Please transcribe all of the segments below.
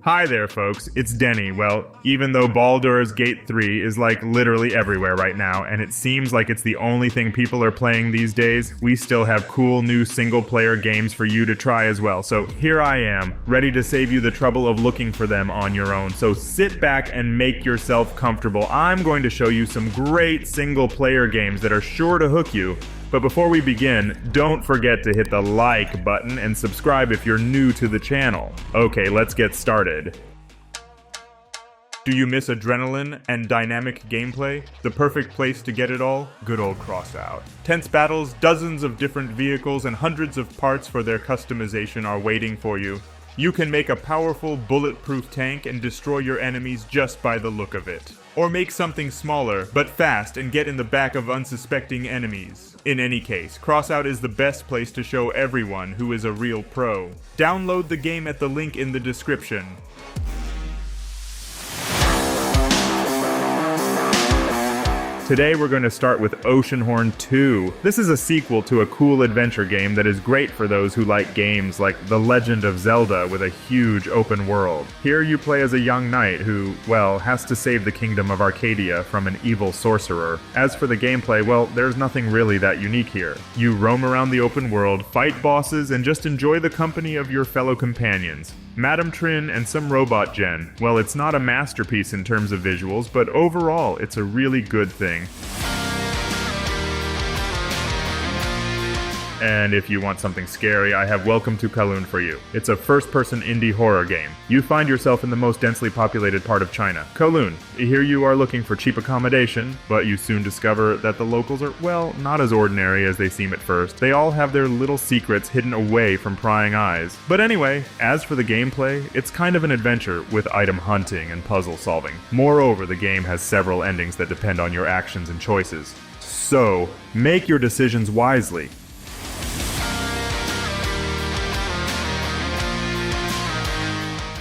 Hi there, folks. It's Deni. Well, even though Baldur's Gate 3 is like literally everywhere right now, and it seems like it's the only thing people are playing these days, we still have cool new single-player games for you to try as well. So here I am, ready to save you the trouble of looking for them on your own. So sit back and make yourself comfortable. I'm going to show you some great single-player games that are sure to hook you. But before we begin, don't forget to hit the like button and subscribe if you're new to the channel. Okay, let's get started. Do you miss adrenaline and dynamic gameplay? The perfect place to get it all? Good old Crossout. Tense battles, dozens of different vehicles, and hundreds of parts for their customization are waiting for you. You can make a powerful, bulletproof tank and destroy your enemies just by the look of it. Or make something smaller, but fast, and get in the back of unsuspecting enemies. In any case, Crossout is the best place to show everyone who is a real pro. Download the game at the link in the description. Today we're going to start with Oceanhorn 2. This is a sequel to a cool adventure game that is great for those who like games like The Legend of Zelda with a huge open world. Here you play as a young knight who, well, has to save the kingdom of Arcadia from an evil sorcerer. As for the gameplay, well, there's nothing really that unique here. You roam around the open world, fight bosses, and just enjoy the company of your fellow companions. Madam Trin and some robot gen. Well, it's not a masterpiece in terms of visuals, but overall, it's a really good thing. And if you want something scary, I have Welcome to Kowloon for you. It's a first-person indie horror game. You find yourself in the most densely populated part of China, Kowloon. Here you are looking for cheap accommodation, but you soon discover that the locals are, well, not as ordinary as they seem at first. They all have their little secrets hidden away from prying eyes. But anyway, as for the gameplay, it's kind of an adventure with item hunting and puzzle solving. Moreover, the game has several endings that depend on your actions and choices. So, make your decisions wisely.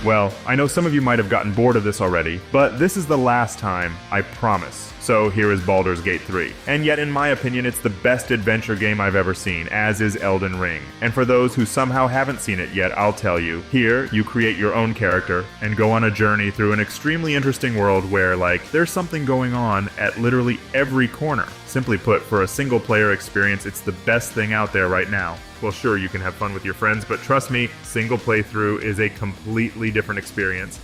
Well, I know some of you might have gotten bored of this already, but this is the last time, I promise. So here is Baldur's Gate 3. And yet, in my opinion, it's the best adventure game I've ever seen, as is Elden Ring. And for those who somehow haven't seen it yet, I'll tell you. Here, you create your own character and go on a journey through an extremely interesting world where, there's something going on at literally every corner. Simply put, for a single-player experience, it's the best thing out there right now. Well, sure, you can have fun with your friends, but trust me, single playthrough is a completely different experience.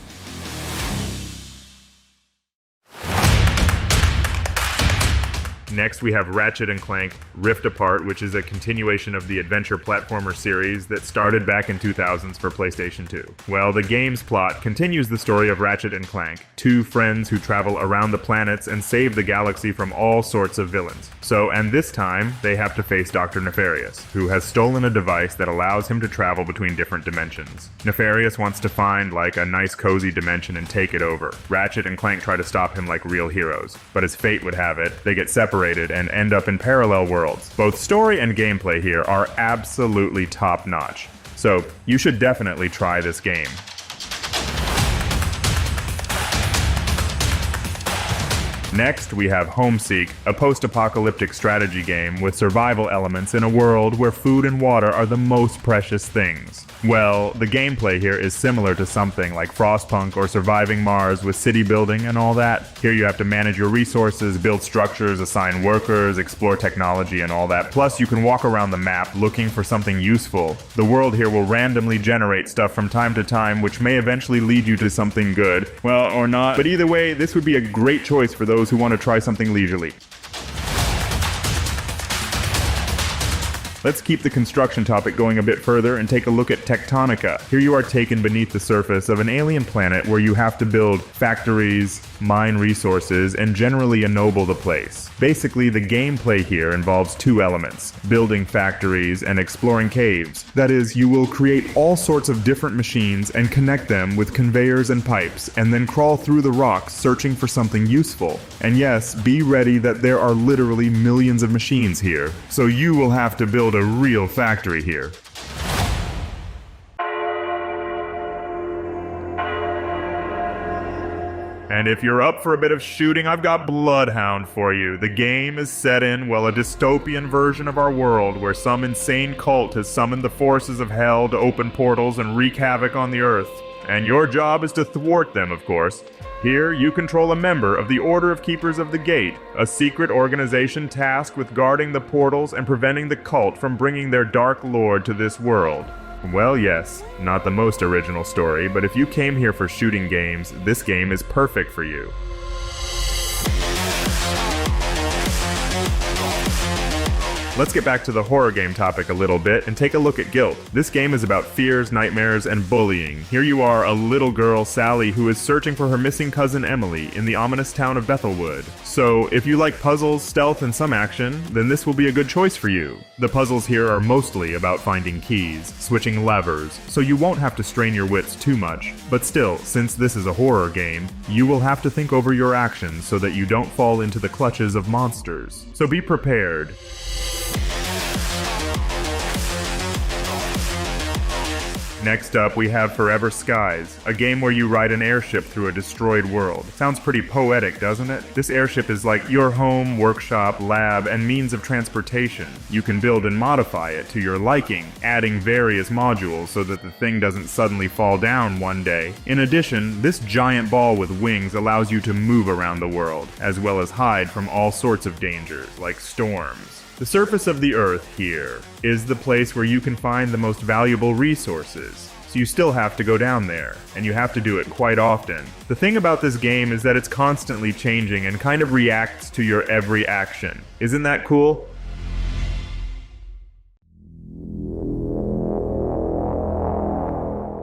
Next, we have Ratchet Clack Rift Apart, which is a continuation of the adventure platformer series that started back in 2000s for PlayStation 2. Well, the game's plot continues the story of Ratchet and Clank, two friends who travel around the planets and save the galaxy from all sorts of villains. And this time, they have to face Dr. Nefarious, who has stolen a device that allows him to travel between different dimensions. Nefarious wants to find, a nice cozy dimension and take it over. Ratchet and Clank try to stop him like real heroes, but as fate would have it, they get separated and end up in parallel worlds. Both story and gameplay here are absolutely top-notch, so you should definitely try this game. Next, we have Homeseek, a post-apocalyptic strategy game with survival elements in a world where food and water are the most precious things. Well, the gameplay here is similar to something like Frostpunk or Surviving Mars with city building and all that. Here you have to manage your resources, build structures, assign workers, explore technology and all that. Plus, you can walk around the map looking for something useful. The world here will randomly generate stuff from time to time, which may eventually lead you to something good. Well, or not. But either way, this would be a great choice for those who want to try something leisurely. Let's keep the construction topic going a bit further and take a look at Techtonica. Here you are taken beneath the surface of an alien planet where you have to build factories, mine resources, and generally ennoble the place. Basically, the gameplay here involves two elements: building factories and exploring caves. That is, you will create all sorts of different machines and connect them with conveyors and pipes, and then crawl through the rocks searching for something useful. And yes, be ready that there are literally millions of machines here, so you will have to build a real factory here. And if you're up for a bit of shooting, I've got Bloodhound for you. The game is set in, well, a dystopian version of our world where some insane cult has summoned the forces of hell to open portals and wreak havoc on the earth. And your job is to thwart them, of course. Here, you control a member of the Order of Keepers of the Gate, a secret organization tasked with guarding the portals and preventing the cult from bringing their dark lord to this world. Well, yes, not the most original story, but if you came here for shooting games, this game is perfect for you. Let's get back to the horror game topic a little bit and take a look at Gylt. This game is about fears, nightmares, and bullying. Here you are, a little girl, Sally, who is searching for her missing cousin Emily in the ominous town of Bethelwood. So, if you like puzzles, stealth, and some action, then this will be a good choice for you. The puzzles here are mostly about finding keys, switching levers, so you won't have to strain your wits too much. But still, since this is a horror game, you will have to think over your actions so that you don't fall into the clutches of monsters. So be prepared. Next up, we have Forever Skies, a game where you ride an airship through a destroyed world. Sounds pretty poetic, doesn't it? This airship is like your home, workshop, lab, and means of transportation. You can build and modify it to your liking, adding various modules so that the thing doesn't suddenly fall down one day. In addition, this giant ball with wings allows you to move around the world, as well as hide from all sorts of dangers, like storms. The surface of the Earth here is the place where you can find the most valuable resources, so you still have to go down there, and you have to do it quite often. The thing about this game is that it's constantly changing and kind of reacts to your every action. Isn't that cool?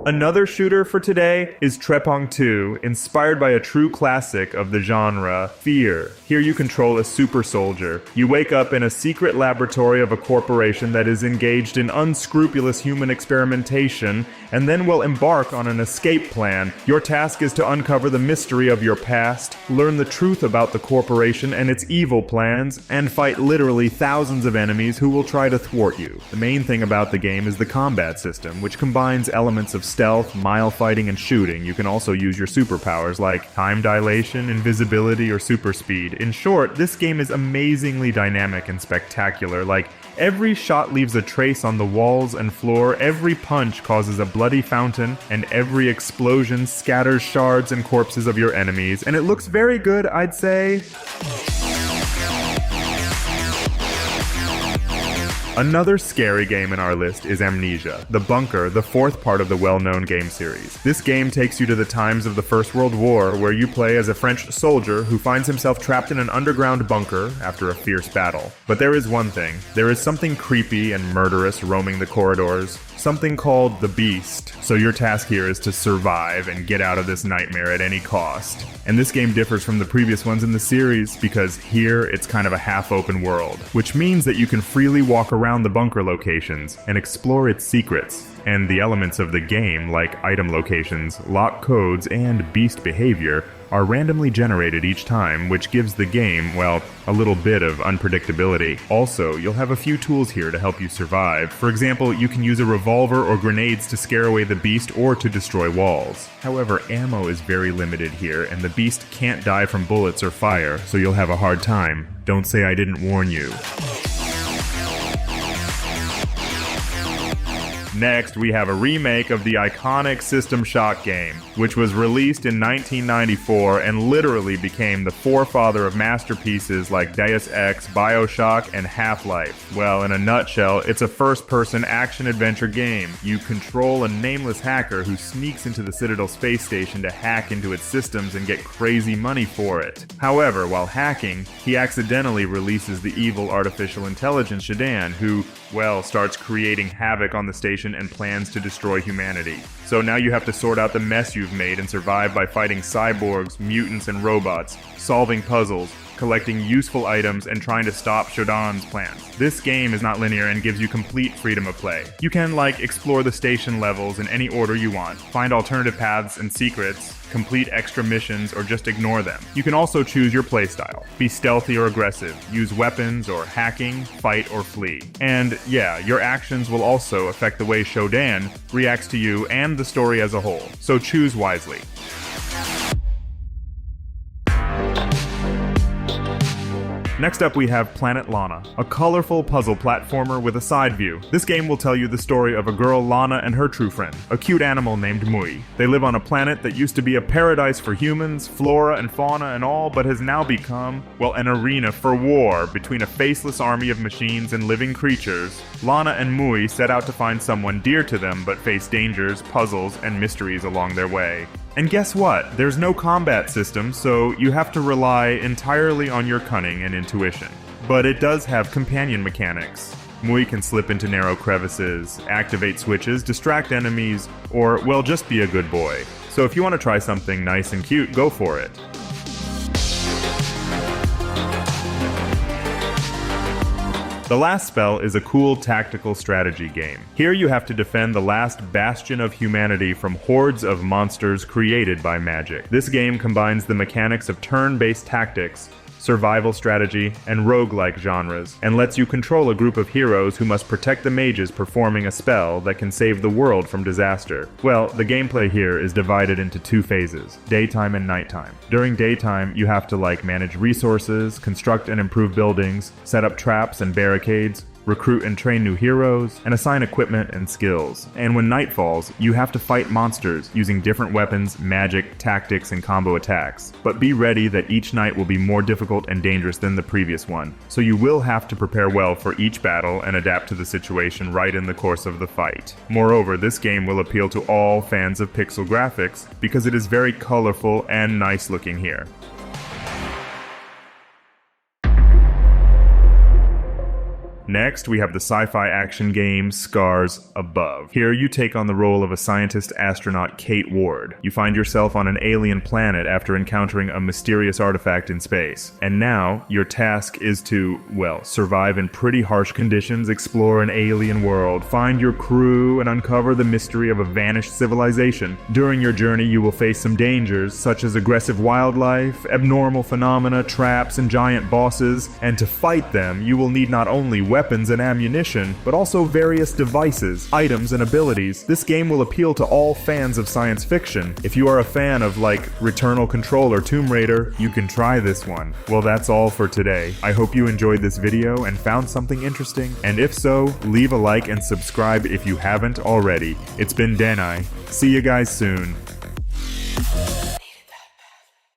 Another shooter for today is Trepong 2, inspired by a true classic of the genre, Fear. Here you control a super soldier. You wake up in a secret laboratory of a corporation that is engaged in unscrupulous human experimentation, and then will embark on an escape plan. Your task is to uncover the mystery of your past, learn the truth about the corporation and its evil plans, and fight literally thousands of enemies who will try to thwart you. The main thing about the game is the combat system, which combines elements of stealth, mile fighting, and shooting. You can also use your superpowers like time dilation, invisibility, or super speed. In short, this game is amazingly dynamic and spectacular. Like, every shot leaves a trace on the walls and floor, every punch causes a bloody fountain, and every explosion scatters shards and corpses of your enemies. And it looks very good, I'd say. Another scary game in our list is Amnesia, The Bunker, the fourth part of the well-known game series. This game takes you to the times of the First World War, where you play as a French soldier who finds himself trapped in an underground bunker after a fierce battle. But there is one thing. There is something creepy and murderous roaming the corridors. Something called the Beast. So your task here is to survive and get out of this nightmare at any cost. And this game differs from the previous ones in the series because here it's kind of a half-open world, which means that you can freely walk around the bunker locations and explore its secrets. And the elements of the game, like item locations, lock codes, and beast behavior, are randomly generated each time, which gives the game, well, a little bit of unpredictability. Also, you'll have a few tools here to help you survive. For example, you can use a revolver or grenades to scare away the beast or to destroy walls. However, ammo is very limited here, and the beast can't die from bullets or fire, so you'll have a hard time. Don't say I didn't warn you. Next, we have a remake of the iconic System Shock game, which was released in 1994 and literally became the forefather of masterpieces like Deus Ex, BioShock, and Half-Life. Well, in a nutshell, it's a first-person action-adventure game. You control a nameless hacker who sneaks into the Citadel space station to hack into its systems and get crazy money for it. However, while hacking, he accidentally releases the evil artificial intelligence Shadan, who, well, starts creating havoc on the station and plans to destroy humanity. So now you have to sort out the mess you've made and survive by fighting cyborgs, mutants, and robots, solving puzzles, collecting useful items, and trying to stop Shodan's plans. This game is not linear and gives you complete freedom of play. You can, explore the station levels in any order you want, find alternative paths and secrets, complete extra missions, or just ignore them. You can also choose your playstyle. Be stealthy or aggressive, use weapons or hacking, fight or flee. And yeah, your actions will also affect the way Shodan reacts to you and the story as a whole, so choose wisely. Next up we have Planet Lana, a colorful puzzle platformer with a side view. This game will tell you the story of a girl Lana and her true friend, a cute animal named Mui. They live on a planet that used to be a paradise for humans, flora and fauna and all, but has now become, well, an arena for war between a faceless army of machines and living creatures. Lana and Mui set out to find someone dear to them but face dangers, puzzles, and mysteries along their way. And guess what? There's no combat system, so you have to rely entirely on your cunning and intuition. But it does have companion mechanics. Mui can slip into narrow crevices, activate switches, distract enemies, or, well, just be a good boy. So if you want to try something nice and cute, go for it. The last spell is a cool tactical strategy game. Here you have to defend the last bastion of humanity from hordes of monsters created by magic. This game combines the mechanics of turn-based tactics, survival strategy, and roguelike genres, and lets you control a group of heroes who must protect the mages performing a spell that can save the world from disaster. Well, the gameplay here is divided into two phases, daytime and nighttime. During daytime, you have to manage resources, construct and improve buildings, set up traps and barricades, recruit and train new heroes, and assign equipment and skills. And when night falls, you have to fight monsters using different weapons, magic, tactics, and combo attacks. But be ready that each night will be more difficult and dangerous than the previous one, so you will have to prepare well for each battle and adapt to the situation right in the course of the fight. Moreover, this game will appeal to all fans of pixel graphics because it is very colorful and nice looking here. Next, we have the sci-fi action game Scars Above. Here you take on the role of a scientist-astronaut Kate Ward. You find yourself on an alien planet after encountering a mysterious artifact in space. And now, your task is to, well, survive in pretty harsh conditions, explore an alien world, find your crew, and uncover the mystery of a vanished civilization. During your journey, you will face some dangers, such as aggressive wildlife, abnormal phenomena, traps, and giant bosses. And to fight them, you will need not only weapons and ammunition, but also various devices, items, and abilities. This game will appeal to all fans of science fiction. If you are a fan of Returnal Control or Tomb Raider, you can try this one. Well, that's all for today. I hope you enjoyed this video and found something interesting, and if so, leave a like and subscribe if you haven't already. It's been Deni. See you guys soon.